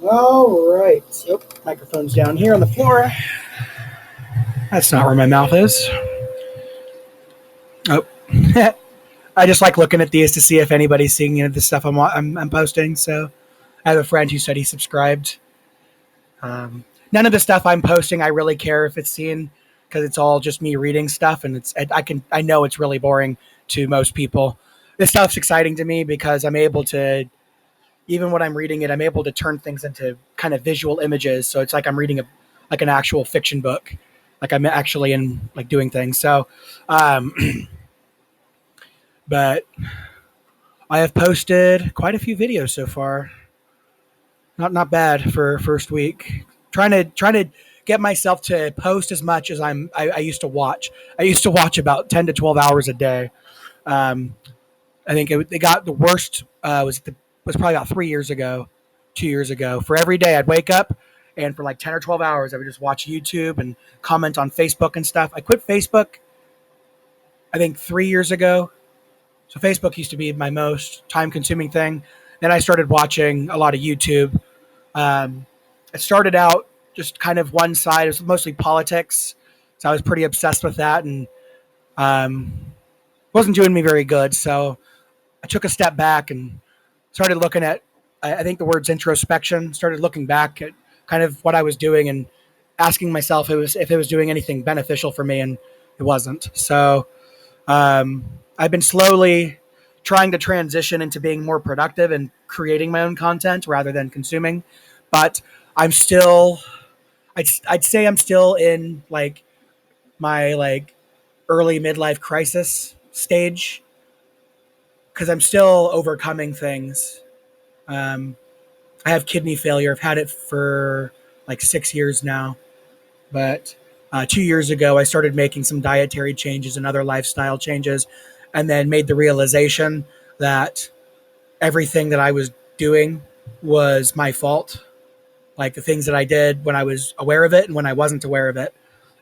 All right. Oh, microphone's down here on the floor. That's not where my mouth is. Oh. I just like looking at these to see if anybody's seeing the stuff I'm posting. So I have a friend who said he subscribed. None of the stuff I'm posting, I really care if it's seen because it's all just me reading stuff, and I know it's really boring to most people. This stuff's exciting to me because I'm able to, even when I'm reading it, I'm able to turn things into kind of visual images. So it's like I'm reading like an actual fiction book, like I'm actually in like doing things. So, um, but I have posted quite a few videos so far. Not bad for first week. Trying to get myself to post as much as I used to watch. I used to watch about 10 to 12 hours a day. Um, I think it got the worst was probably about 3 years ago, 2 years ago. For every day I'd wake up and for like 10 or 12 hours I would just watch YouTube and comment on Facebook and stuff. I quit Facebook I think 3 years ago. So Facebook used to be my most time consuming thing. Then I started watching a lot of YouTube. It started out just kind of one side. It was mostly politics, so I was pretty obsessed with that, and um, wasn't doing me very good. So I took a step back and started looking at. I think the word's introspection. Started looking back at kind of what I was doing and asking myself if it was doing anything beneficial for me, and it wasn't. So I've been slowly trying to transition into being more productive and creating my own content rather than consuming. But I'm still, I'd say I'm still in like my like early midlife crisis stage because I'm still overcoming things. Um, I have kidney failure. I've had it for like 6 years now. But 2 years ago, I started making some dietary changes and other lifestyle changes, and then made the realization that everything that I was doing was my fault. Like the things that I did when I was aware of it and when I wasn't aware of it.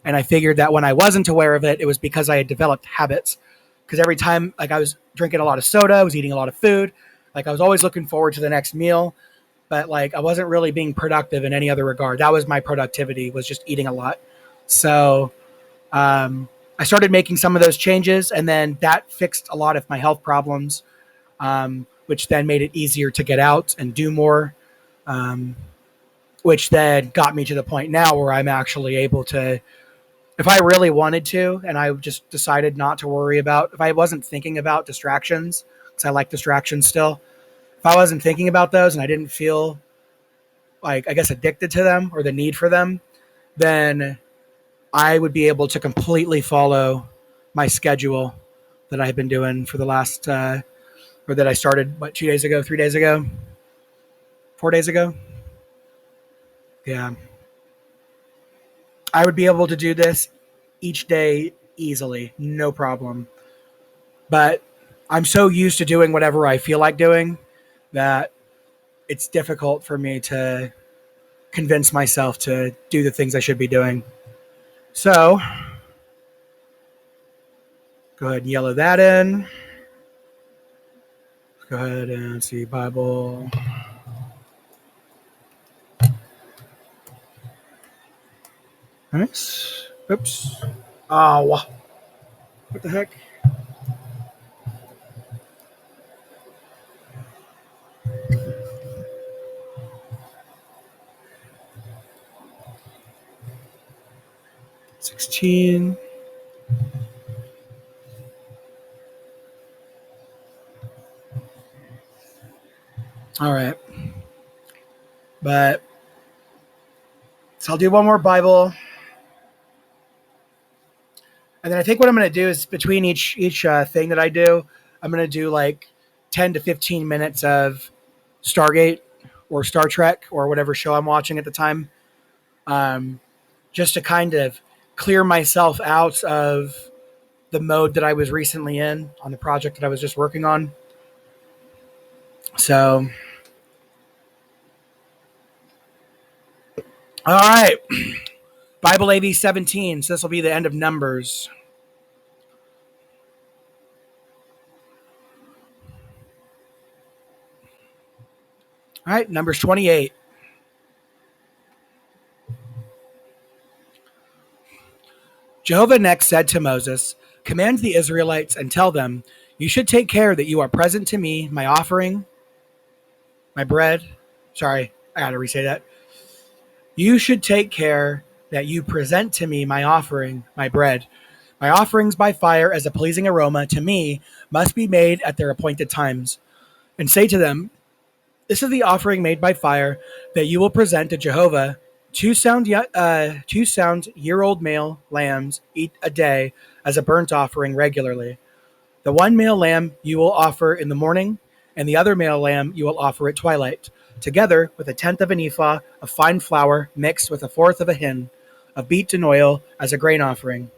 And I figured that when I wasn't aware of it, it was because I had developed habits. Because every time, like I was drinking a lot of soda, I was eating a lot of food. Like I was always looking forward to the next meal, but like I wasn't really being productive in any other regard. That was my productivity, was just eating a lot. So I started making some of those changes, and then that fixed a lot of my health problems, which then made it easier to get out and do more. Um, which then got me to the point now where I'm actually able to, if I really wanted to, and I just decided not to worry about, if I wasn't thinking about distractions, because I like distractions still, if I wasn't thinking about those and I didn't feel like, I guess, addicted to them or the need for them, then I would be able to completely follow my schedule that I've been doing for the last, or that I started, 2 days ago, 3 days ago, 4 days ago? Yeah. I would be able to do this each day easily, no problem. But I'm so used to doing whatever I feel like doing that it's difficult for me to convince myself to do the things I should be doing. So, go ahead and yellow that in. Go ahead and see Bible. Nice. Oops. Oh, what the heck? $16. All right. But, so I'll do one more Bible. And then I think what I'm going to do is between each thing that I do, I'm going to do like 10 to 15 minutes of Stargate or Star Trek or whatever show I'm watching at the time, um, just to kind of clear myself out of the mode that I was recently in on the project that I was just working on. So, all right, Bible AV17. So this will be the end of Numbers. All right, Numbers 28. Jehovah next said to Moses, "Command the Israelites and tell them, you should take care that you are present to me, my offering, my bread." Sorry, I gotta re-say that. "You should take care that you present to me my offering, my bread. My offerings by fire as a pleasing aroma to me must be made at their appointed times. And say to them, this is the offering made by fire that you will present to Jehovah: two sound year-old male lambs eat a day as a burnt offering regularly. The one male lamb you will offer in the morning, and the other male lamb you will offer at twilight, together with a tenth of an ephah of fine flour mixed with a fourth of a hin of beaten oil as a grain offering.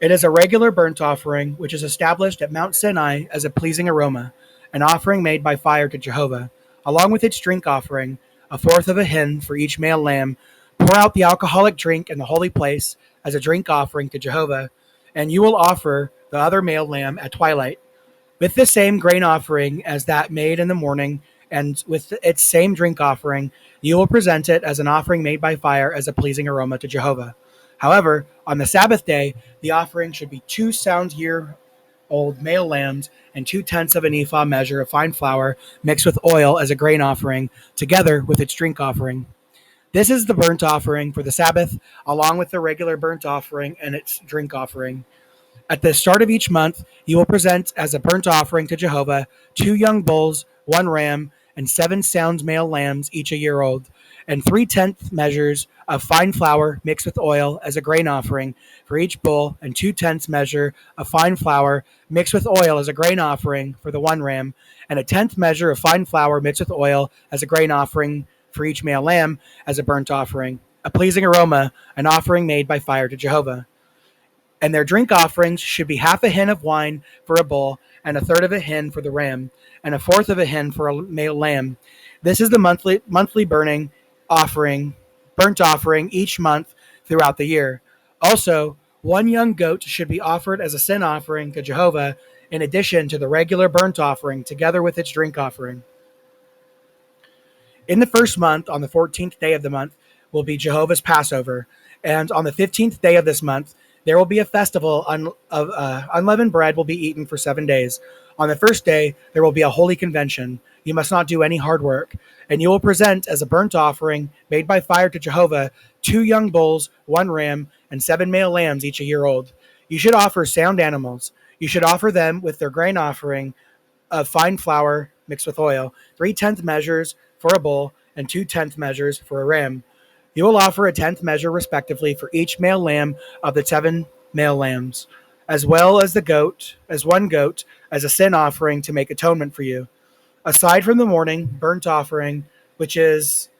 It is a regular burnt offering, which is established at Mount Sinai as a pleasing aroma, an offering made by fire to Jehovah, along with its drink offering, a fourth of a hin for each male lamb. Pour out the alcoholic drink in the holy place as a drink offering to Jehovah, and you will offer the other male lamb at twilight, with the same grain offering as that made in the morning, and with its same drink offering. You will present it as an offering made by fire as a pleasing aroma to Jehovah. However, on the Sabbath day, the offering should be two sound year old male lambs and 2/10 of an ephah measure of fine flour mixed with oil as a grain offering, together with its drink offering. This is the burnt offering for the Sabbath, along with the regular burnt offering and its drink offering. At the start of each month, you will present as a burnt offering to Jehovah 2 young bulls, 1 ram, and 7 sound male lambs, each a year old, and 3/10 measures of fine flour mixed with oil as a grain offering for each bull, and 2/10 measure of fine flour mixed with oil as a grain offering for the 1 ram, and a tenth measure of fine flour mixed with oil as a grain offering for each male lamb as a burnt offering, a pleasing aroma, an offering made by fire to Jehovah. And their drink offerings should be half a hin of wine for a bull, and a third of a hin for the ram, and a fourth of a hin for a male lamb. This is the monthly burnt offering each month throughout the year. Also, 1 young goat should be offered as a sin offering to Jehovah, in addition to the regular burnt offering, together with its drink offering. In the first month, on the 14th day of the month, will be Jehovah's Passover, and on the 15th day of this month, there will be a festival of unleavened bread will be eaten for 7 days. On the first day, there will be a holy convention. You must not do any hard work, and you will present as a burnt offering made by fire to Jehovah 2 young bulls, 1 ram, and 7 male lambs, each a year old. You should offer sound animals. You should offer them with their grain offering of fine flour mixed with oil, 3/10 measures for a bull, and 2/10 measures for a ram. You will offer a tenth measure respectively for each male lamb of the 7 male lambs, as well as as 1 goat, as a sin offering to make atonement for you. Aside from the morning burnt offering, which is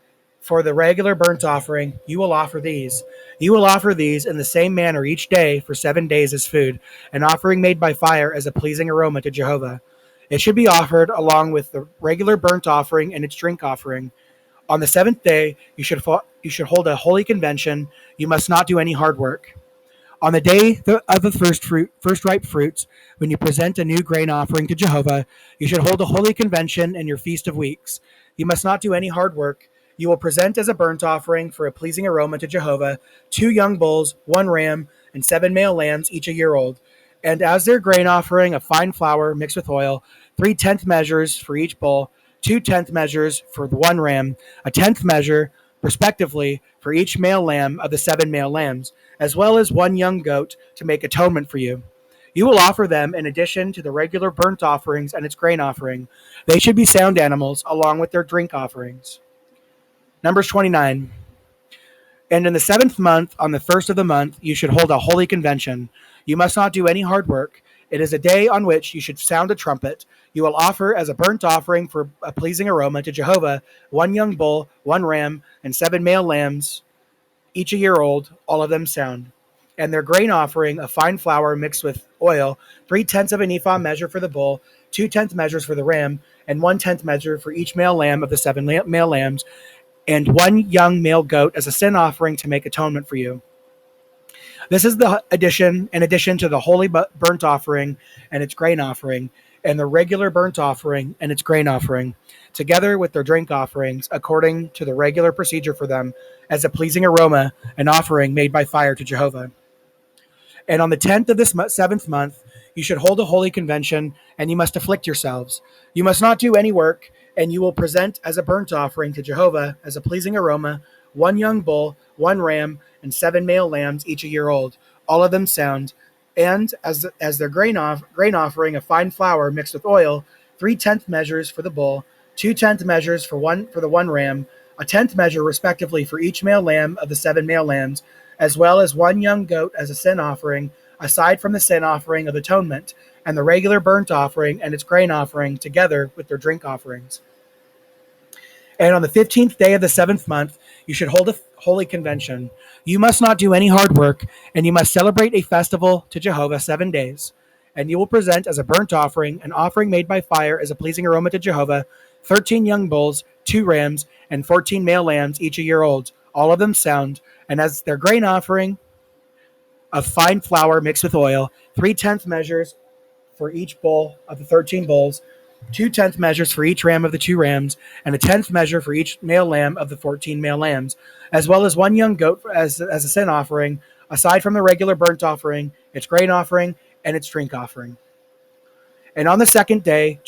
for the regular burnt offering, you will offer these. You will offer these in the same manner each day for 7 days as food, an offering made by fire as a pleasing aroma to Jehovah. It should be offered along with the regular burnt offering and its drink offering. On the seventh day, you should hold a holy convention. You must not do any hard work. On the day of the first ripe fruits, when you present a new grain offering to Jehovah, you should hold a holy convention and your feast of weeks. You must not do any hard work. You will present as a burnt offering for a pleasing aroma to Jehovah 2 young bulls, 1 ram, and 7 male lambs, each a year old, and as their grain offering of fine flour mixed with oil, 3/10 measures for each bull, 2/10 measures for the 1 ram, a tenth measure, respectively, for each male lamb of the 7 male lambs, as well as 1 young goat to make atonement for you. You will offer them in addition to the regular burnt offerings and its grain offering. They should be sound animals along with their drink offerings. Numbers 29. And in the 7th month, on the first of the month, you should hold a holy convention. You must not do any hard work. It is a day on which you should sound a trumpet. You will offer as a burnt offering for a pleasing aroma to Jehovah 1 young bull, 1 ram, and 7 male lambs, each a year old, all of them sound. And their grain offering of fine flour mixed with oil, 3/10 of an ephah measure for the bull, 2/10 measures for the ram, and 1/10 measure for each male lamb of the 7 male lambs, and 1 young male goat as a sin offering to make atonement for you. This is in addition to the holy burnt offering and its grain offering, and the regular burnt offering and its grain offering, together with their drink offerings, according to the regular procedure for them, as a pleasing aroma, an offering made by fire to Jehovah. And on the 10th of this seventh month, you should hold a holy convention, and you must afflict yourselves. You must not do any work, and you will present as a burnt offering to Jehovah as a pleasing aroma one young bull, one ram, and 7 male lambs, each a year old, all of them sound. And as their grain offering of fine flour mixed with oil, 3/10 measures for the bull, 2/10 measures for the one ram, a tenth measure respectively for each male lamb of the 7 male lambs, as well as one young goat as a sin offering, aside from the sin offering of atonement, and the regular burnt offering and its grain offering, together with their drink offerings. And on the 15th day of the seventh month, you should hold a holy convention. You must not do any hard work, and you must celebrate a festival to Jehovah 7 days. And you will present as a burnt offering, an offering made by fire as a pleasing aroma to Jehovah, 13 young bulls, 2 rams, and 14 male lambs, each a year old, all of them sound. And as their grain offering of fine flour mixed with oil, 3/10 measures for each bull of the 13 bulls, 2/10 measures for each ram of the 2 rams, and a tenth measure for each male lamb of the 14 male lambs, as well as one young goat as a sin offering, aside from the regular burnt offering, its grain offering, and its drink offering. And on the second day,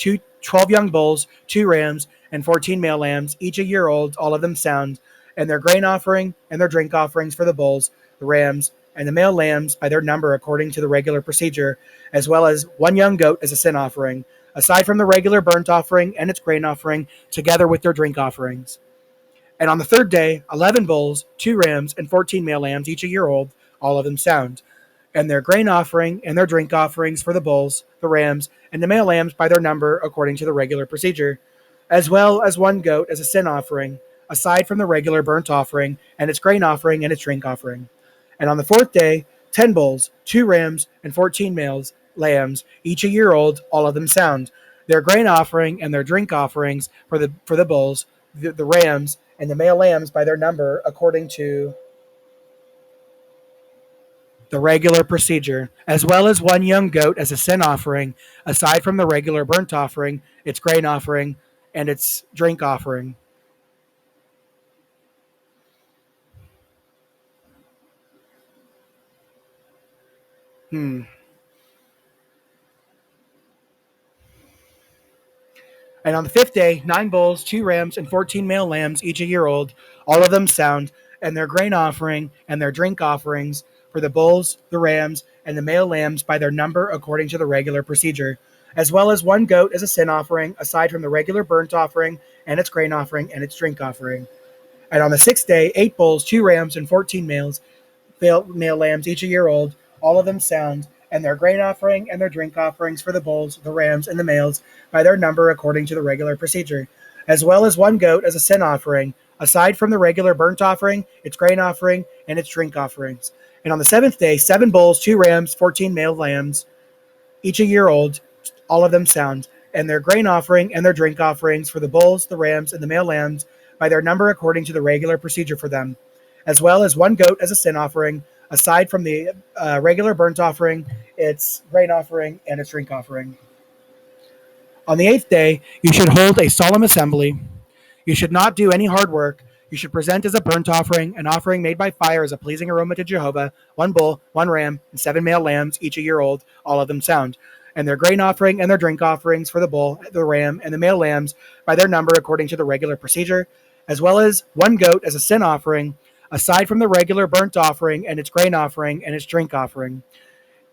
12 young bulls, 2 rams, and 14 male lambs, each a year old, all of them sound, and their grain offering and their drink offerings for the bulls, the rams, and the male lambs by their number according to the regular procedure, as well as one young goat as a sin offering, aside from the regular burnt offering and its grain offering, together with their drink offerings. And on the third day, 11 bulls, 2 rams, and 14 male lambs, each a year old, all of them sound, and their grain offering and their drink offerings for the bulls, the rams, and the male lambs by their number according to the regular procedure, as well as one goat as a sin offering, aside from the regular burnt offering and its grain offering and its drink offering. And on the fourth day, 10 bulls, 2 rams, and 14 males, lambs, each a year old, all of them sound, their grain offering and their drink offerings for the bulls, the rams, and the male lambs by their number according to the regular procedure, as well as one young goat as a sin offering, aside from the regular burnt offering, its grain offering, and its drink offering. And on the fifth day, 9 bulls, 2 rams, and 14 male lambs, each a year old, all of them sound, and their grain offering and their drink offerings for the bulls, the rams, and the male lambs by their number according to the regular procedure, as well as one goat as a sin offering, aside from the regular burnt offering and its grain offering and its drink offering. And on the sixth day, 8 bulls, 2 rams, and 14 male lambs, each a year old, all of them sound, and their grain offering and their drink offerings for the bulls, the rams, and the males by their number according to the regular procedure, as well as one goat as a sin offering, aside from the regular burnt offering, its grain offering, and its drink offerings. And on the seventh day, 7 bulls, 2 rams, 14 male lambs, each a year old, all of them sound, and their grain offering and their drink offerings for the bulls, the rams, and the male lambs by their number according to the regular procedure for them, as well as one goat as a sin offering, aside from the regular burnt offering, its grain offering, and its drink offering. On the 8th day, you should hold a solemn assembly. You should not do any hard work. You should present as a burnt offering, an offering made by fire as a pleasing aroma to Jehovah, 1 bull, 1 ram, and 7 male lambs, each a year old, all of them sound, and their grain offering and their drink offerings for the bull, the ram, and the male lambs by their number according to the regular procedure, as well as one goat as a sin offering, aside from the regular burnt offering and its grain offering and its drink offering.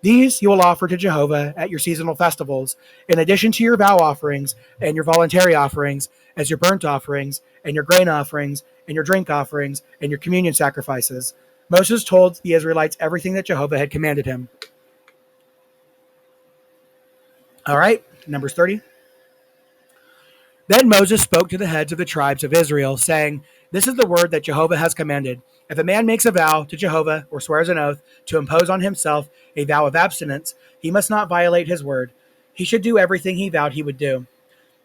These you will offer to Jehovah at your seasonal festivals, in addition to your vow offerings and your voluntary offerings, as your burnt offerings and your grain offerings and your drink offerings and your communion sacrifices. Moses told the Israelites everything that Jehovah had commanded him. All right, Numbers 30. Then Moses spoke to the heads of the tribes of Israel, saying, "This is the word that Jehovah has commanded. If a man makes a vow to Jehovah or swears an oath to impose on himself a vow of abstinence, he must not violate his word. He should do everything he vowed he would do.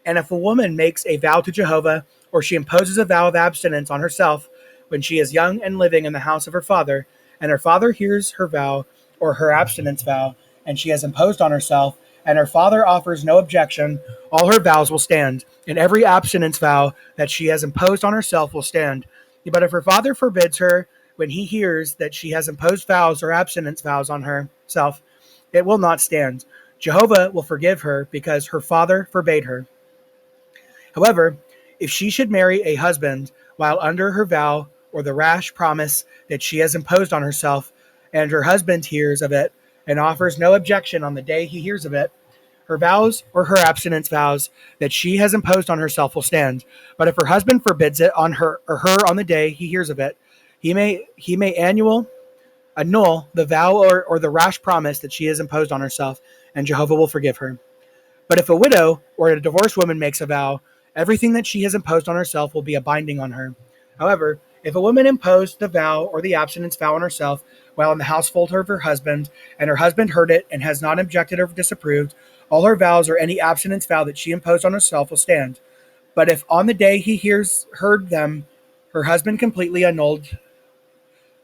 And if a woman makes a vow to Jehovah, or she imposes a vow of abstinence on herself when she is young and living in the house of her father, and her father hears her vow or her abstinence vow, and she has imposed on herself, and her father offers no objection, all her vows will stand, and every abstinence vow that she has imposed on herself will stand. But if her father forbids her when he hears that she has imposed vows or abstinence vows on her, self, it will not stand. Jehovah will forgive her because her father forbade her. However, if she should marry a husband while under her vow or the rash promise that she has imposed on herself, and her husband hears of it and offers no objection on the day he hears of it, her vows or her abstinence vows that she has imposed on herself will stand. But if her husband forbids it on her or her on the day he hears of it, he may annul the vow or the rash promise that she has imposed on herself, and Jehovah will forgive her. But if a widow or a divorced woman makes a vow, everything that she has imposed on herself will be a binding on her. However, if a woman imposed the vow or the abstinence vow on herself while in the household of her husband, and her husband heard it and has not objected or disapproved, all her vows or any abstinence vow that she imposed on herself will stand. But if on the day he heard them, her husband completely annulled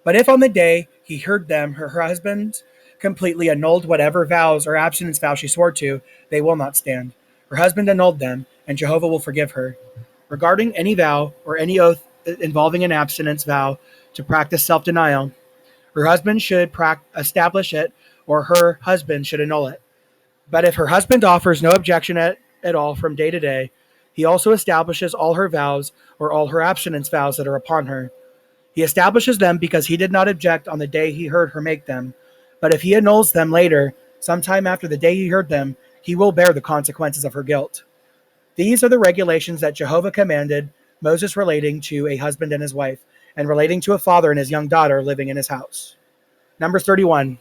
but if on the day he heard them, her husband completely annulled whatever vows or abstinence vow she swore to, they will not stand. Her husband annulled them, and Jehovah will forgive her. Regarding any vow or any oath involving an abstinence vow to practice self-denial, her husband should establish it, or her husband should annul it. But if her husband offers no objection at all from day to day, he also establishes all her vows or all her abstinence vows that are upon her. He establishes them because he did not object on the day he heard her make them. But if he annuls them later, sometime after the day he heard them, he will bear the consequences of her guilt. These are the regulations that Jehovah commanded Moses relating to a husband and his wife, and relating to a father and his young daughter living in his house. Numbers 31.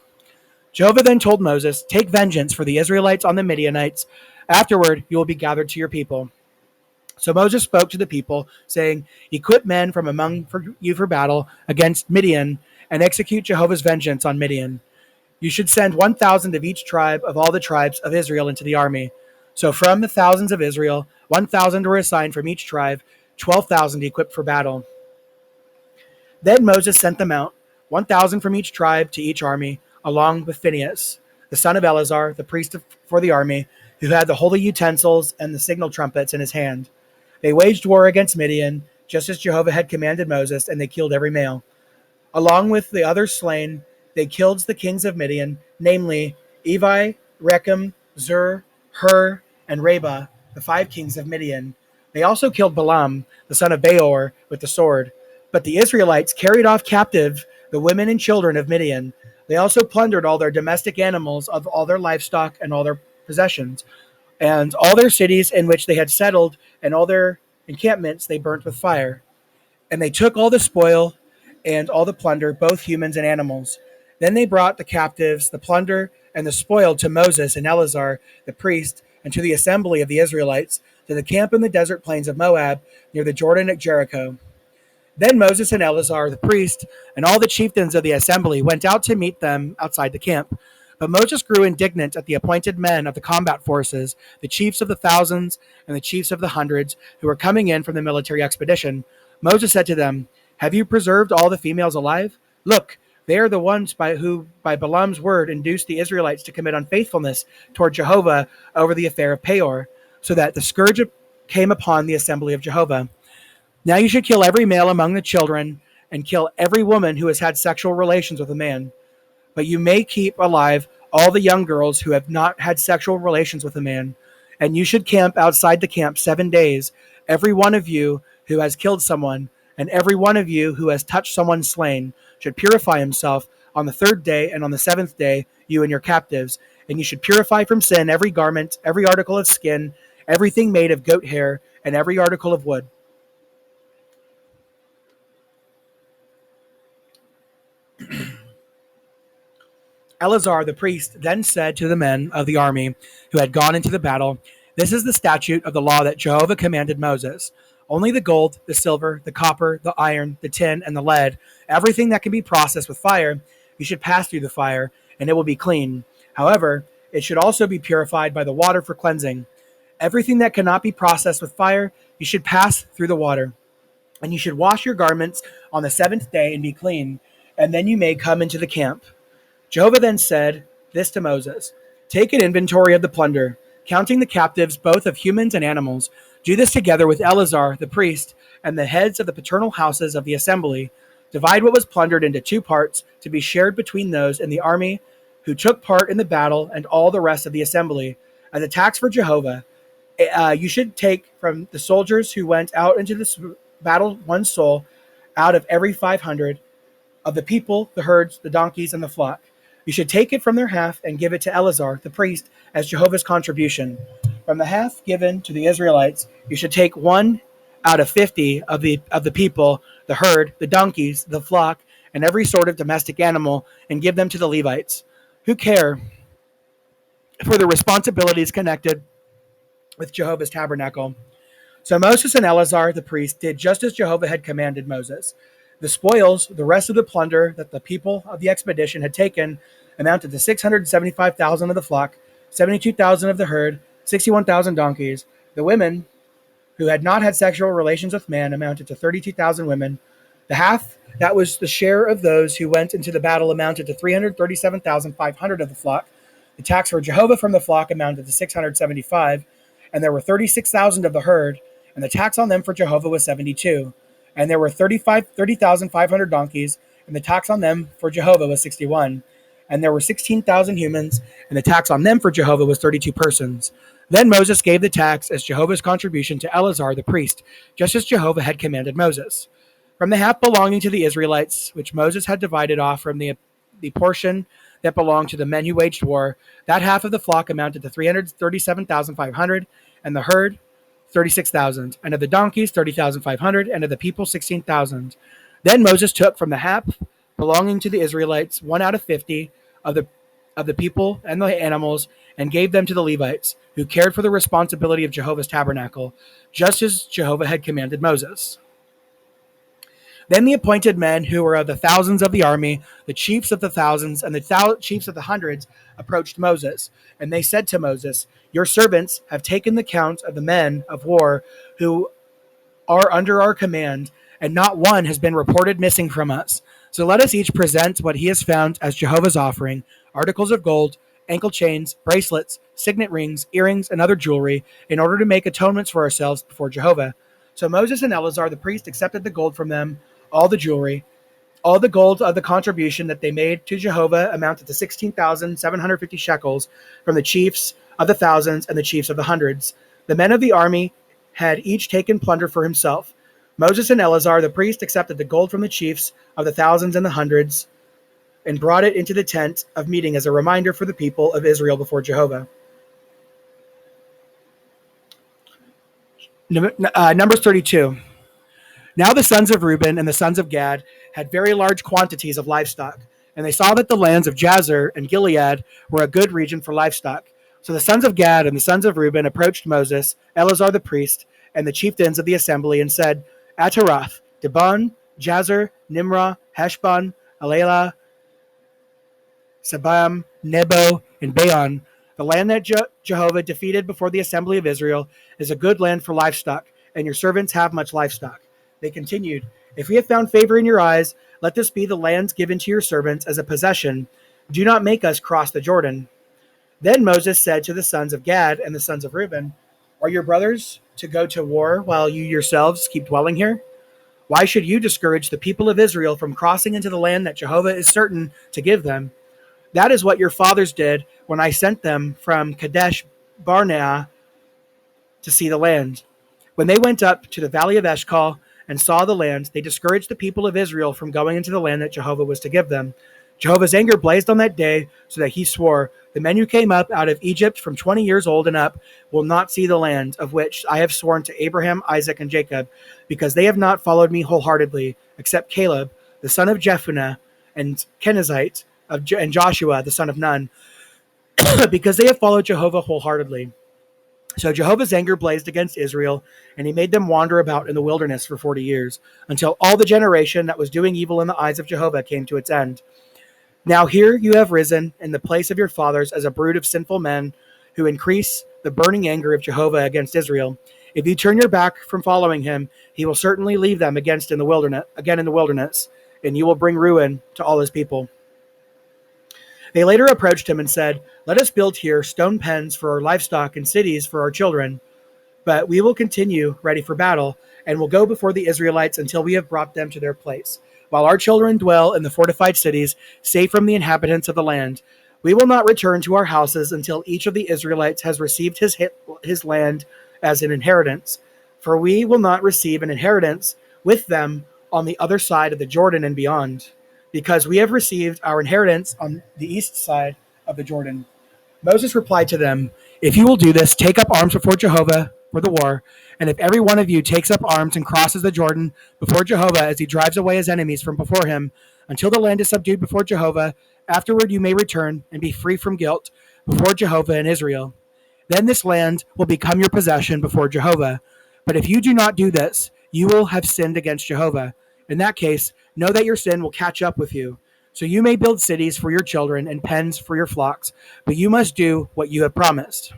Jehovah then told Moses, "Take vengeance for the Israelites on the Midianites. Afterward, you will be gathered to your people." So Moses spoke to the people, saying, "Equip men from among you for battle against Midian, and execute Jehovah's vengeance on Midian. You should send 1,000 of each tribe of all the tribes of Israel into the army." So from the thousands of Israel, 1,000 were assigned from each tribe, 12,000 equipped for battle. Then Moses sent them out, 1,000 from each tribe to each army, along with Phinehas, the son of Eleazar, the priest for the army, who had the holy utensils and the signal trumpets in his hand. They waged war against Midian, just as Jehovah had commanded Moses, and they killed every male. Along with the others slain, they killed the kings of Midian, namely Evi, Rechem, Zur, Hur, and Reba, the 5 kings of Midian. They also killed Balaam, the son of Beor, with the sword. But the Israelites carried off captive the women and children of Midian. They also plundered all their domestic animals, of all their livestock and all their possessions, and all their cities in which they had settled, and all their encampments they burnt with fire. And they took all the spoil and all the plunder, both humans and animals. Then they brought the captives, the plunder, and the spoil to Moses and Eleazar, the priest, and to the assembly of the Israelites, to the camp in the desert plains of Moab, near the Jordan at Jericho. Then Moses and Eleazar, the priest, and all the chieftains of the assembly went out to meet them outside the camp. But Moses grew indignant at the appointed men of the combat forces, the chiefs of the thousands and the chiefs of the hundreds, who were coming in from the military expedition. Moses said to them, "Have you preserved all the females alive? Look, they are the ones who, by Balaam's word, induced the Israelites to commit unfaithfulness toward Jehovah over the affair of Peor, so that the scourge came upon the assembly of Jehovah. Now you should kill every male among the children, and kill every woman who has had sexual relations with a man. But you may keep alive all the young girls who have not had sexual relations with a man. And you should camp outside the camp 7 days, every one of you who has killed someone, and every one of you who has touched someone slain should purify himself on the 3rd day, and on the 7th day, you and your captives. And you should purify from sin every garment, every article of skin, everything made of goat hair, and every article of wood." Eleazar the priest then said to the men of the army who had gone into the battle, "This is the statute of the law that Jehovah commanded Moses. Only the gold, the silver, the copper, the iron, the tin, and the lead, everything that can be processed with fire, you should pass through the fire, and it will be clean. However, it should also be purified by the water for cleansing. Everything that cannot be processed with fire, you should pass through the water. And you should wash your garments on the 7th day and be clean, and then you may come into the camp." Jehovah then said this to Moses, "Take an inventory of the plunder, counting the captives both of humans and animals. Do this together with Eleazar the priest and the heads of the paternal houses of the assembly. Divide what was plundered into 2 parts to be shared between those in the army who took part in the battle and all the rest of the assembly. As a tax for Jehovah, you should take from the soldiers who went out into this battle one soul out of every 500 of the people, the herds, the donkeys, and the flock. You should take it from their half and give it to Eleazar, the priest, as Jehovah's contribution. From the half given to the Israelites, you should take 1 out of 50 of the people, the herd, the donkeys, the flock, and every sort of domestic animal, and give them to the Levites, who care for the responsibilities connected with Jehovah's tabernacle. So Moses and Eleazar the priest did just as Jehovah had commanded Moses. The spoils, the rest of the plunder that the people of the expedition had taken, amounted to 675,000 of the flock, 72,000 of the herd, 61,000 donkeys. The women who had not had sexual relations with man amounted to 32,000 women. The half that was the share of those who went into the battle amounted to 337,500 of the flock. The tax for Jehovah from the flock amounted to 675, and there were 36,000 of the herd, and the tax on them for Jehovah was 72. And there were 30,500 donkeys, and the tax on them for Jehovah was 61. And there were 16,000 humans, and the tax on them for Jehovah was 32 persons. Then Moses gave the tax as Jehovah's contribution to Eleazar the priest, just as Jehovah had commanded Moses. From the half belonging to the Israelites, which Moses had divided off from the portion that belonged to the men who waged war, that half of the flock amounted to 337,500, and the herd 36,000, and of the donkeys 30,500, and of the people 16,000. Then Moses took from the half belonging to the Israelites 1 out of 50 of the people and the animals, and gave them to the Levites, who cared for the responsibility of Jehovah's tabernacle, just as Jehovah had commanded Moses. Then the appointed men who were of the thousands of the army, the chiefs of the thousands, and the chiefs of the hundreds, approached Moses. And they said to Moses, "Your servants have taken the count of the men of war who are under our command, and not one has been reported missing from us. So let us each present what he has found as Jehovah's offering, articles of gold, ankle chains, bracelets, signet rings, earrings, and other jewelry, in order to make atonements for ourselves before Jehovah." So Moses and Eleazar the priest accepted the gold from them, all the jewelry. All the gold of the contribution that they made to Jehovah amounted to 16,750 shekels from the chiefs of the thousands and the chiefs of the hundreds. The men of the army had each taken plunder for himself. Moses and Eleazar the priest accepted the gold from the chiefs of the thousands and the hundreds and brought it into the tent of meeting as a reminder for the people of Israel before Jehovah. Numbers 32. Now the sons of Reuben and the sons of Gad had very large quantities of livestock, and they saw that the lands of Jazer and Gilead were a good region for livestock. So the sons of Gad and the sons of Reuben approached Moses, Eleazar the priest, and the chieftains of the assembly, and said, "Ataroth, Dibon, Jazer, Nimrah, Heshbon, Alela, Sebam, Nebo, and Baon, the land that Jehovah defeated before the assembly of Israel, is a good land for livestock, and your servants have much livestock." They continued, "If we have found favor in your eyes, let this be the lands given to your servants as a possession. Do not make us cross the Jordan." Then Moses said to the sons of Gad and the sons of Reuben, "Are your brothers to go to war while you yourselves keep dwelling here? Why should you discourage the people of Israel from crossing into the land that Jehovah is certain to give them? That is what your fathers did when I sent them from Kadesh Barnea to see the land. When they went up to the valley of Eshcol and saw the land, they discouraged the people of Israel from going into the land that Jehovah was to give them. Jehovah's anger blazed on that day, so that he swore, 'The men who came up out of Egypt from 20 years old and up will not see the land of which I have sworn to Abraham, Isaac, and Jacob, because they have not followed me wholeheartedly, except Caleb, the son of Jephunneh, and Kenizzite, and Joshua, the son of Nun, because they have followed Jehovah wholeheartedly.' So Jehovah's anger blazed against Israel, and he made them wander about in the wilderness for 40 years, until all the generation that was doing evil in the eyes of Jehovah came to its end. Now here you have risen in the place of your fathers as a brood of sinful men who increase the burning anger of Jehovah against Israel. If you turn your back from following him, he will certainly leave them again in the wilderness, and you will bring ruin to all his people." They later approached him and said, "Let us build here stone pens for our livestock and cities for our children. But we will continue ready for battle, and will go before the Israelites until we have brought them to their place, while our children dwell in the fortified cities, safe from the inhabitants of the land. We will not return to our houses until each of the Israelites has received his land as an inheritance, for we will not receive an inheritance with them on the other side of the Jordan and beyond, because we have received our inheritance on the east side of the Jordan." Moses replied to them, "If you will do this, take up arms before Jehovah for the war, and if every one of you takes up arms and crosses the Jordan before Jehovah as he drives away his enemies from before him, until the land is subdued before Jehovah, afterward you may return and be free from guilt before Jehovah and Israel. Then this land will become your possession before Jehovah. But if you do not do this, you will have sinned against Jehovah. In that case, know that your sin will catch up with you. So you may build cities for your children and pens for your flocks, but you must do what you have promised."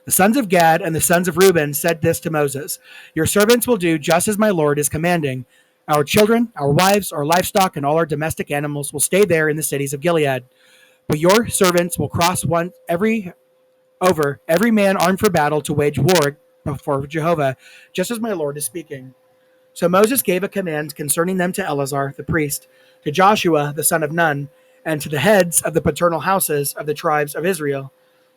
The sons of Gad and the sons of Reuben said this to Moses: "Your servants will do just as my Lord is commanding. Our children, our wives, our livestock, and all our domestic animals will stay there in the cities of Gilead. But your servants will cross every man armed for battle to wage war before Jehovah, just as my Lord is speaking." So Moses gave a command concerning them to Eleazar the priest, to Joshua the son of Nun, and to the heads of the paternal houses of the tribes of Israel.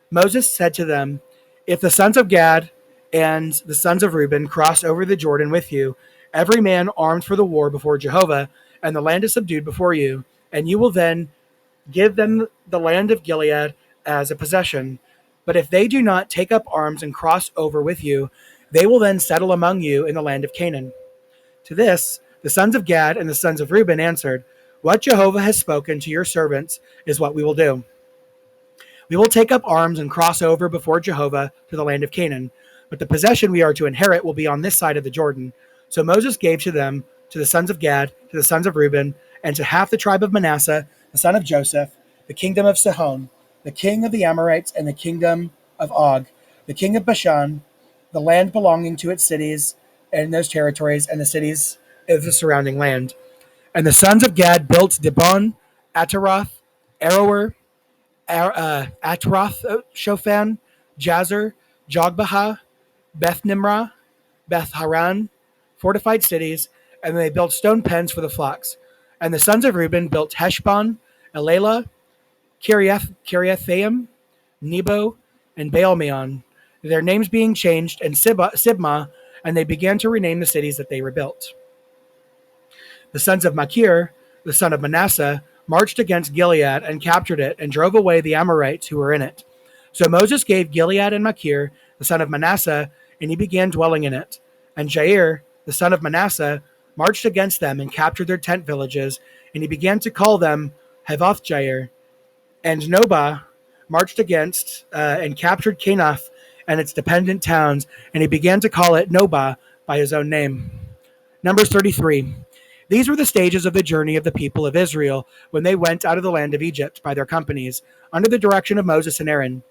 Moses said to them, "If the sons of Gad and the sons of Reuben cross over the Jordan with you, every man armed for the war before Jehovah, and the land is subdued before you, and you will then give them the land of Gilead as a possession. But if they do not take up arms and cross over with you, they will then settle among you in the land of Canaan." To this, the sons of Gad and the sons of Reuben answered, "What Jehovah has spoken to your servants is what we will do. We will take up arms and cross over before Jehovah to the land of Canaan, but the possession we are to inherit will be on this side of the Jordan." So Moses gave to them, to the sons of Gad, to the sons of Reuben, and to half the tribe of Manasseh, the son of Joseph, the kingdom of Sihon, the king of the Amorites, and the kingdom of Og, the king of Bashan, the land belonging to its cities and those territories, and the cities of the surrounding land. And the sons of Gad built Dibon, Ataroth, Aroer, Atroth, Shofan, Jazer, Jogbaha, Beth Nimrah, Beth Haran, fortified cities, and they built stone pens for the flocks. And the sons of Reuben built Heshbon, Elah, Kiriathaim, Nebo, and Baalmeon, their names being changed, and Sibmah, and they began to rename the cities that they rebuilt. The sons of Machir, the son of Manasseh, marched against Gilead and captured it and drove away the Amorites who were in it. So Moses gave Gilead and Machir, the son of Manasseh, and he began dwelling in it. And Jair, the son of Manasseh, marched against them and captured their tent villages, and he began to call them Havoth Jair. And Nobah marched against and captured Canath and its dependent towns, and he began to call it Nobah by his own name. Numbers 33. These were the stages of the journey of the people of Israel when they went out of the land of Egypt by their companies, under the direction of Moses and Aaron.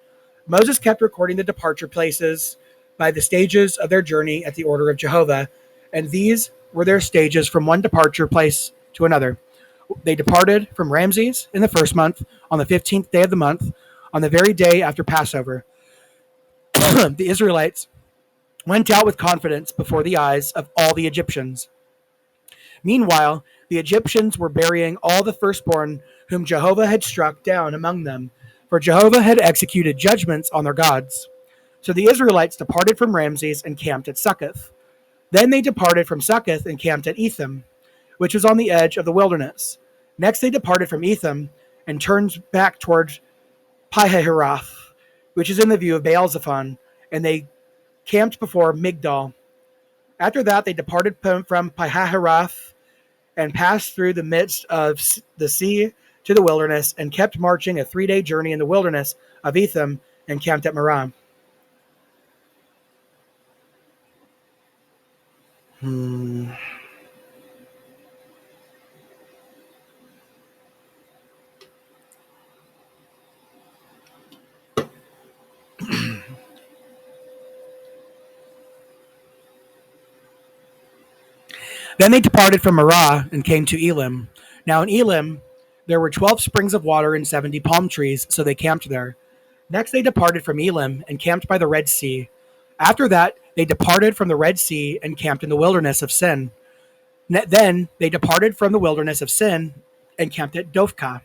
Moses kept recording the departure places by the stages of their journey at the order of Jehovah, and these were their stages from one departure place to another. They departed from Ramses in the first month, on the 15th day of the month, on the very day after Passover. The Israelites went out with confidence before the eyes of all the Egyptians. Meanwhile, the Egyptians were burying all the firstborn whom Jehovah had struck down among them, for Jehovah had executed judgments on their gods. So the Israelites departed from Ramses and camped at Succoth. Then they departed from Succoth and camped at Etham, which was on the edge of the wilderness. Next they departed from Etham and turned back toward Pihahiroth, which is in the view of Baal-zephon, and they camped before Migdal. After that they departed from Pihahiroth and passed through the midst of the sea to the wilderness, and kept marching a 3-day journey in the wilderness of Etham, and camped at Marah. Then they departed from Marah and came to Elim. Now in Elim there were 12 springs of water and 70 palm trees, so they camped there. Next they departed from Elim and camped by the Red Sea. After that they departed from the Red Sea and camped in the wilderness of Sin. Then they departed from the wilderness of Sin and camped at Dophkah.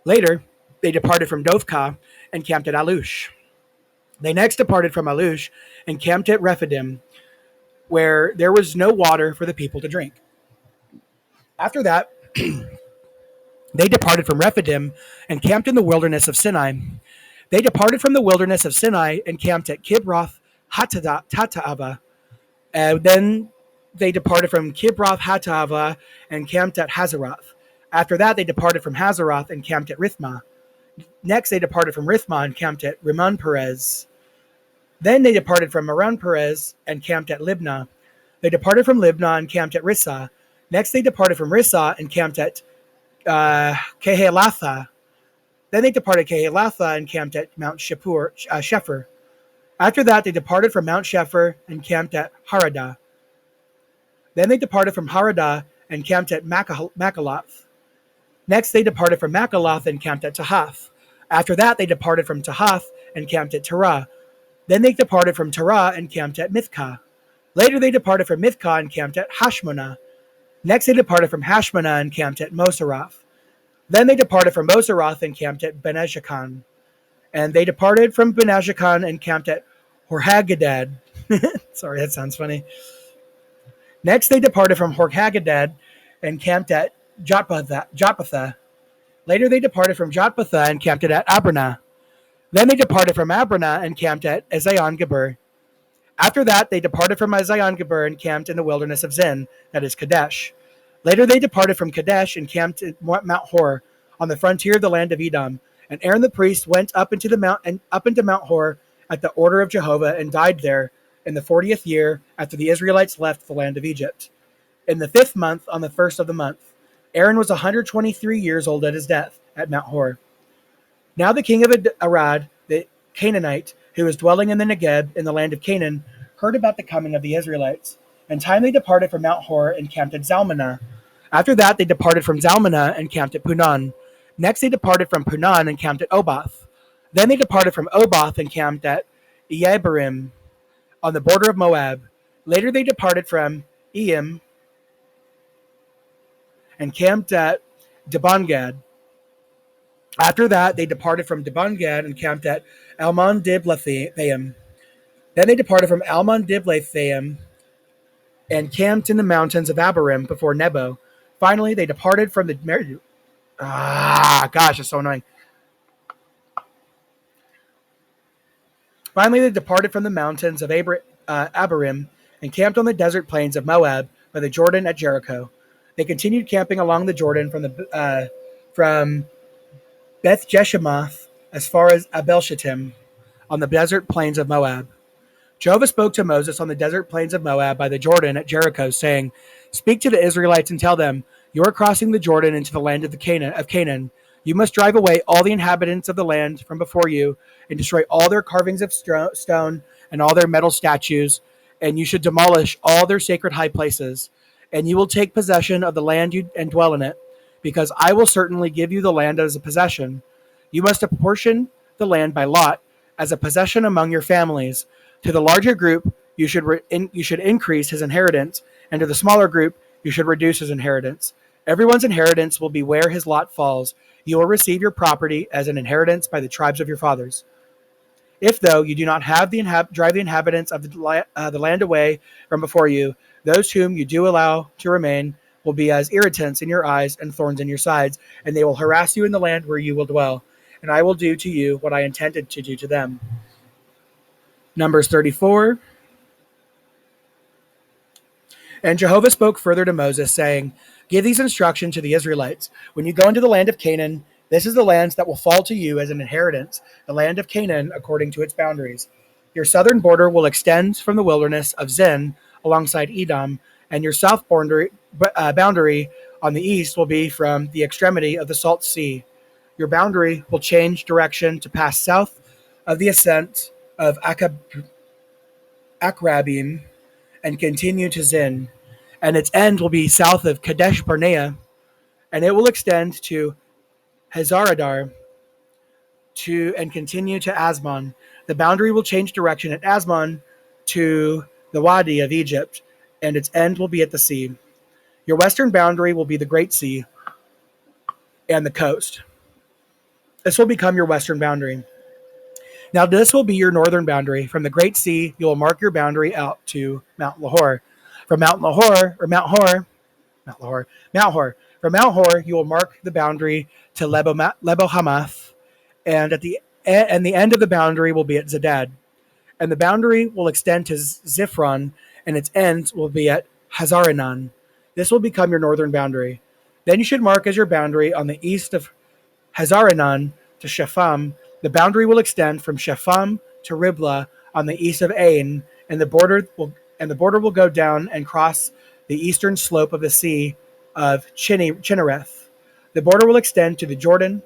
Later they departed from Dovka and camped at Alush. They next departed from Alush and camped at Rephidim, where there was no water for the people to drink. After that, they departed from Rephidim and camped in the wilderness of Sinai. They departed from the wilderness of Sinai and camped at Kibroth Hattaava. Then they departed from Kibroth Hattaava and camped at Hazeroth. After that, they departed from Hazeroth and camped at Rithmah. Next, they departed from Rithmah and camped at Rimmon Perez. Then they departed from Rimmon Perez and camped at Libnah. They departed from Libnah and camped at Rissah. Next, they departed from Rissah and camped at Kehelatha. Then they departed Kehelatha and camped at Mount Shepher. After that, they departed from Mount Shepher and camped at Haradah. Then they departed from Haradah and camped at Makaloth. Next, they departed from Makaloth and camped at Tahath. After that, they departed from Tahath and camped at Terah. Then they departed from Terah and camped at Mithkah. Later, they departed from Mithkah and camped at Hashmonah. Next, they departed from Hashmonah and camped at Moseroth. Then they departed from Moseroth and camped at Benejachan. And they departed from Benejachan and camped at Horhaggadad. Sorry, that sounds funny. Next, they departed from Horhaggadad and camped at Jotbatha. Later, they departed from Jotbatha and camped at Abranah. Then they departed from Abranah and camped at Ezion-Geber. After that, they departed from Ezion-Geber and camped in the wilderness of Zin, that is Kadesh. Later, they departed from Kadesh and camped at Mount Hor, on the frontier of the land of Edom. And Aaron the priest went up into Mount Hor at the order of Jehovah and died there in the 40th year after the Israelites left the land of Egypt. In the 5th month, on the 1st of the month, Aaron was 123 years old at his death at Mount Hor. Now the king of Arad, the Canaanite, who was dwelling in the Negeb in the land of Canaan, heard about the coming of the Israelites. In time they departed from Mount Hor and camped at Zalmanah. After that they departed from Zalmanah and camped at Punon. Next they departed from Punon and camped at Oboth. Then they departed from Oboth and camped at Iyebarim, on the border of Moab. Later they departed from Eim and camped at Dibongad. After that, they departed from Dibongad and camped at Almon Diblathaim. Then they departed from Almon Diblathaim and camped in the mountains of Abarim before Nebo. Finally, they departed from the... it's so annoying. Finally, they departed from the mountains of Abarim and camped on the desert plains of Moab by the Jordan at Jericho. They continued camping along the Jordan from Beth Jeshemoth as far as Abel Shittim on the desert plains of Moab. Jehovah spoke to Moses on the desert plains of Moab by the Jordan at Jericho, saying, "Speak to the Israelites and tell them, you are crossing the Jordan into the land of Canaan. You must drive away all the inhabitants of the land from before you and destroy all their carvings of stone and all their metal statues, and you should demolish all their sacred high places. And you will take possession of the land and dwell in it, because I will certainly give you the land as a possession. You must apportion the land by lot as a possession among your families. To the larger group, you should increase his inheritance, and to the smaller group, you should reduce his inheritance. Everyone's inheritance will be where his lot falls. You will receive your property as an inheritance by the tribes of your fathers. If, though, you do not have drive the inhabitants of the land away from before you, those whom you do allow to remain will be as irritants in your eyes and thorns in your sides, and they will harass you in the land where you will dwell. And I will do to you what I intended to do to them." Numbers 34. And Jehovah spoke further to Moses, saying, "Give these instructions to the Israelites. When you go into the land of Canaan, this is the lands that will fall to you as an inheritance, the land of Canaan according to its boundaries. Your southern border will extend from the wilderness of Zin alongside Edom, and your south boundary on the east will be from the extremity of the Salt Sea. Your boundary will change direction to pass south of the ascent of Akrabim and continue to Zin, and its end will be south of Kadesh Barnea, and it will extend to Hazaradar and continue to Asmon. The boundary will change direction at Asmon to the Wadi of Egypt, and its end will be at the sea. Your western boundary will be the Great Sea and the coast. This will become your western boundary. Now this will be your northern boundary. From the Great Sea, you will mark your boundary out to Mount Lahore. From Mount Lahore, or Mount Hor, Mount Lahore, Mount Hor. From Mount Hor, you will mark the boundary to Lebo Hamath, and the end of the boundary will be at Zedad. And the boundary will extend to Zifron, and its end will be at Hazaranan. This will become your northern boundary. Then you should mark as your boundary on the east of Hazaranan to Shepham. The boundary will extend from Shepham to Riblah on the east of Ain, and the border will go down and cross the eastern slope of the sea of Chinnereth. The border will extend to the Jordan,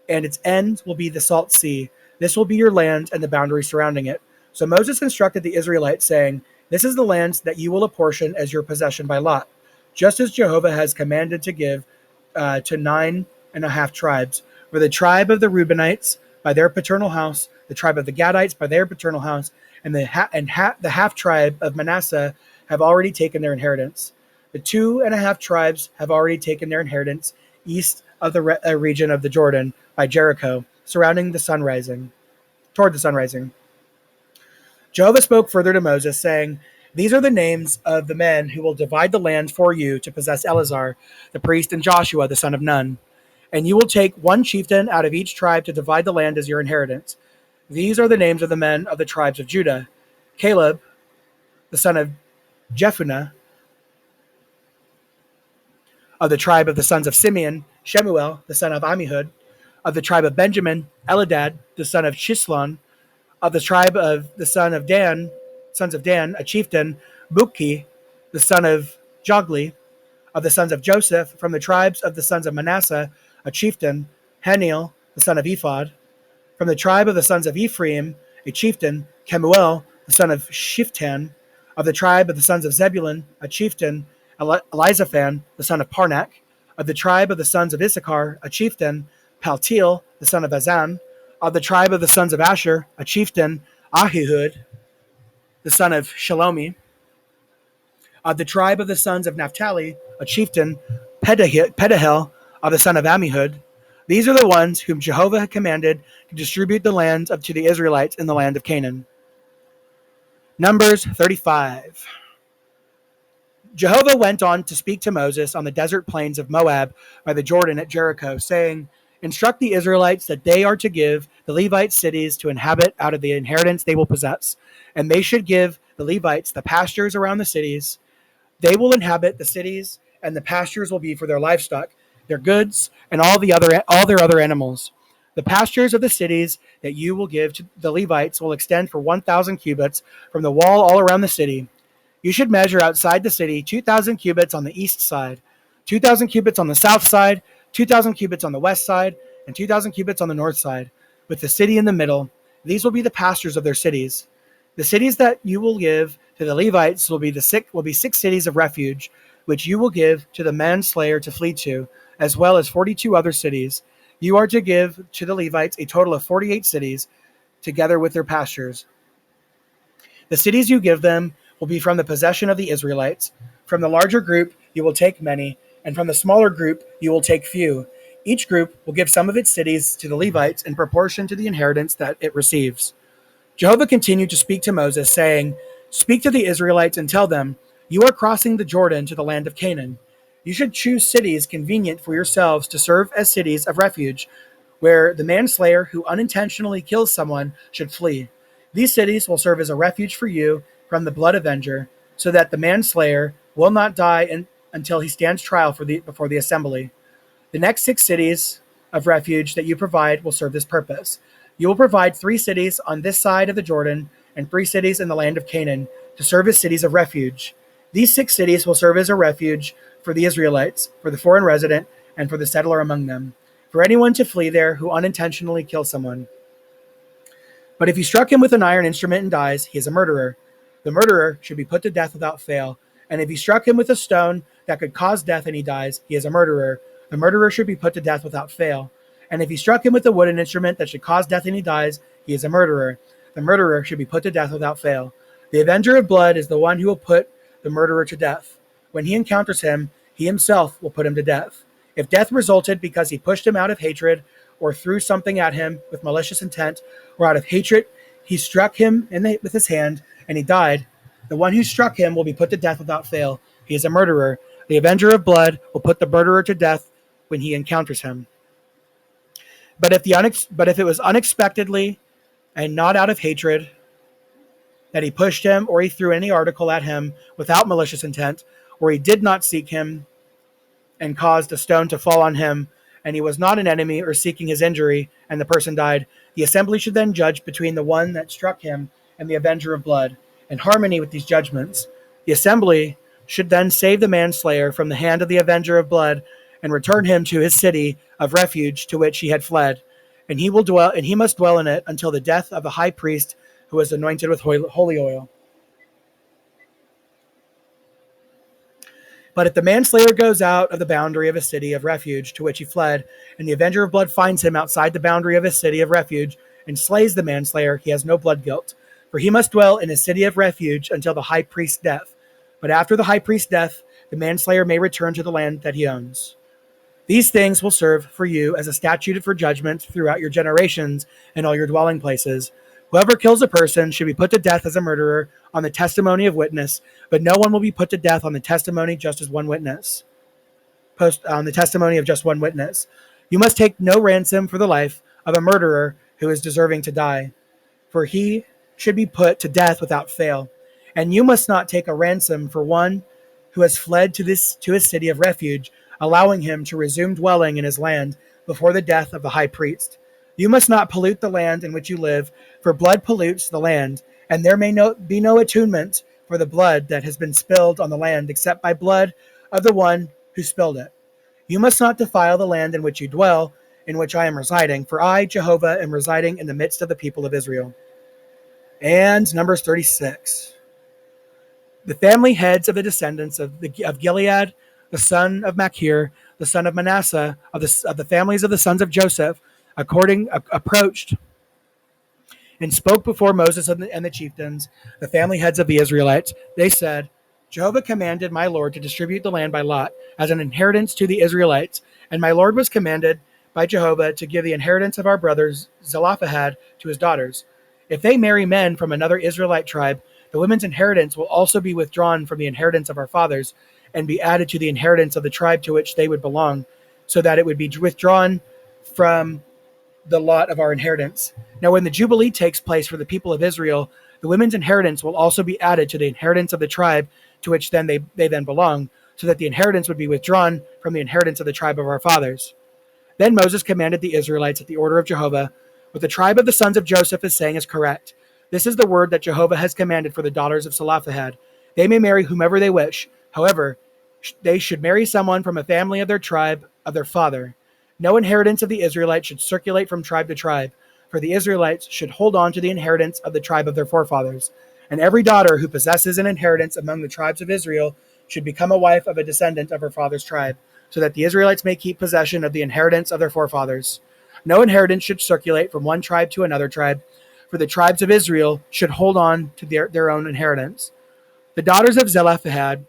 and its end will be the Salt Sea. This will be your land and the boundary surrounding it. So Moses instructed the Israelites, saying, "This is the land that you will apportion as your possession by lot, just as Jehovah has commanded to give to 9.5 tribes, for the tribe of the Reubenites by their paternal house, the tribe of the Gadites by their paternal house, and the half tribe of Manasseh have already taken their inheritance. The 2.5 tribes have already taken their inheritance east of the region of the Jordan by Jericho, surrounding the sun rising, toward the sun rising." Jehovah spoke further to Moses, saying, "These are the names of the men who will divide the land for you to possess Eleazar, the priest, and Joshua, the son of Nun. And you will take one chieftain out of each tribe to divide the land as your inheritance. These are the names of the men of the tribes of Judah: Caleb, the son of Jephunneh; of the tribe of the sons of Simeon, Shemuel, the son of Ammihud; of the tribe of Benjamin, Eladad, the son of Chislon; of the tribe of the sons of Dan, a chieftain, Bukki, the son of Jogli; of the sons of Joseph, from the tribes of the sons of Manasseh, a chieftain, Haniel, the son of Ephod; from the tribe of the sons of Ephraim, a chieftain, Kemuel, the son of Shiftan; of the tribe of the sons of Zebulun, a chieftain, Elizaphan, the son of Parnak; of the tribe of the sons of Issachar, a chieftain, Paltiel, the son of Azan; of the tribe of the sons of Asher, a chieftain, Ahihud, the son of Shalomi; of the tribe of the sons of Naphtali, a chieftain, Pedahel, of the son of Ammihud. These are the ones whom Jehovah had commanded to distribute the land to the Israelites in the land of Canaan." Numbers 35. Jehovah went on to speak to Moses on the desert plains of Moab by the Jordan at Jericho, saying, "Instruct the Israelites that they are to give the Levites cities to inhabit out of the inheritance they will possess, and they should give the Levites the pastures around the cities. They will inhabit the cities, and the pastures will be for their livestock, their goods, and all their other animals. The pastures of the cities that you will give to the Levites will extend for 1,000 cubits from the wall all around the city. You should measure outside the city 2,000 cubits on the east side, 2,000 cubits on the south side, 2,000 cubits on the west side, and 2,000 cubits on the north side, with the city in the middle. These will be the pastures of their cities. The cities that you will give to the Levites will be 6 cities of refuge, which you will give to the manslayer to flee to, as well as 42 other cities. You are to give to the Levites a total of 48 cities, together with their pastures. The cities you give them will be from the possession of the Israelites. From the larger group you will take many, and from the smaller group you will take few. Each group will give some of its cities to the Levites in proportion to the inheritance that it receives." Jehovah continued to speak to Moses, saying, "Speak to the Israelites and tell them, you are crossing the Jordan to the land of Canaan. You should choose cities convenient for yourselves to serve as cities of refuge, where the manslayer who unintentionally kills someone should flee. These cities will serve as a refuge for you from the blood avenger, so that the manslayer will not die until he stands trial before the assembly. The next 6 cities of refuge that you provide will serve this purpose. You will provide 3 cities on this side of the Jordan and 3 cities in the land of Canaan to serve as cities of refuge. These 6 cities will serve as a refuge for the Israelites, for the foreign resident, and for the settler among them, for anyone to flee there who unintentionally kills someone. But if you struck him with an iron instrument and dies, he is a murderer. The murderer should be put to death without fail. And if you struck him with a stone that could cause death and he dies, he is a murderer. The murderer should be put to death without fail. And if you struck him with a wooden instrument that should cause death and he dies, he is a murderer. The murderer should be put to death without fail. The avenger of blood is the one who will put the murderer to death. When he encounters him, he himself will put him to death. If death resulted because he pushed him out of hatred, or threw something at him with malicious intent, or out of hatred he struck him with his hand, and he died, the one who struck him will be put to death without fail. He is a murderer. The avenger of blood will put the murderer to death when he encounters him. But if it was unexpectedly and not out of hatred that he pushed him, or he threw any article at him without malicious intent, or he did not seek him and caused a stone to fall on him, and he was not an enemy or seeking his injury, and the person died, the assembly should then judge between the one that struck him and the avenger of blood, in harmony with these judgments. The assembly should then save the manslayer from the hand of the avenger of blood, and return him to his city of refuge to which he had fled, and he must dwell in it until the death of the high priest who was anointed with holy oil. But if the manslayer goes out of the boundary of a city of refuge to which he fled, and the avenger of blood finds him outside the boundary of his city of refuge, and slays the manslayer, he has no blood guilt. For he must dwell in his city of refuge until the high priest's death. But after the high priest's death, the manslayer may return to the land that he owns. These things will serve for you as a statute for judgment throughout your generations and all your dwelling places. Whoever kills a person should be put to death as a murderer on the testimony of witness, but no one will be put to death on the testimony just as one witness. On the testimony of just one witness. You must take no ransom for the life of a murderer who is deserving to die, for he should be put to death without fail. And you must not take a ransom for one who has fled to his city of refuge, allowing him to resume dwelling in his land before the death of the high priest. You must not pollute the land in which you live, for blood pollutes the land, and there may be no atonement for the blood that has been spilled on the land except by blood of the one who spilled it. You must not defile the land in which you dwell, in which I am residing, for I, Jehovah, am residing in the midst of the people of Israel. And Numbers 36. The family heads of the descendants of Gilead, the son of Machir, the son of Manasseh, of the families of the sons of Joseph, approached and spoke before Moses and the chieftains, the family heads of the Israelites. They said, Jehovah commanded my Lord to distribute the land by lot as an inheritance to the Israelites, and my Lord was commanded by Jehovah to give the inheritance of our brothers Zelophehad to his daughters. If they marry men from another Israelite tribe, the women's inheritance will also be withdrawn from the inheritance of our fathers and be added to the inheritance of the tribe to which they would belong, so that it would be withdrawn from the lot of our inheritance. Now, when the Jubilee takes place for the people of Israel, the women's inheritance will also be added to the inheritance of the tribe to which then they then belong, so that the inheritance would be withdrawn from the inheritance of the tribe of our fathers. Then Moses commanded the Israelites at the order of Jehovah, what the tribe of the sons of Joseph is saying is correct. This is the word that Jehovah has commanded for the daughters of Zelophehad. They may marry whomever they wish. However, they should marry someone from a family of their tribe, of their father. No inheritance of the Israelites should circulate from tribe to tribe, for the Israelites should hold on to the inheritance of the tribe of their forefathers. And every daughter who possesses an inheritance among the tribes of Israel should become a wife of a descendant of her father's tribe, so that the Israelites may keep possession of the inheritance of their forefathers. No inheritance should circulate from one tribe to another tribe, for the tribes of Israel should hold on to their own inheritance. The daughters of Zelophehad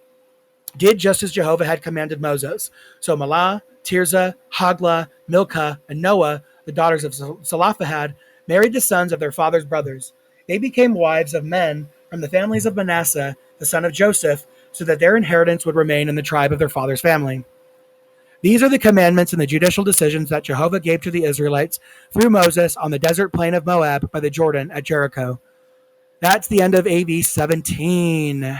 did just as Jehovah had commanded Moses. So Mahlah, Tirzah, Hoglah, Milcah, and Noah, the daughters of Zelophehad, married the sons of their father's brothers. They became wives of men from the families of Manasseh, the son of Joseph, so that their inheritance would remain in the tribe of their father's family. These are the commandments and the judicial decisions that Jehovah gave to the Israelites through Moses on the desert plain of Moab by the Jordan at Jericho. That's the end of AV17.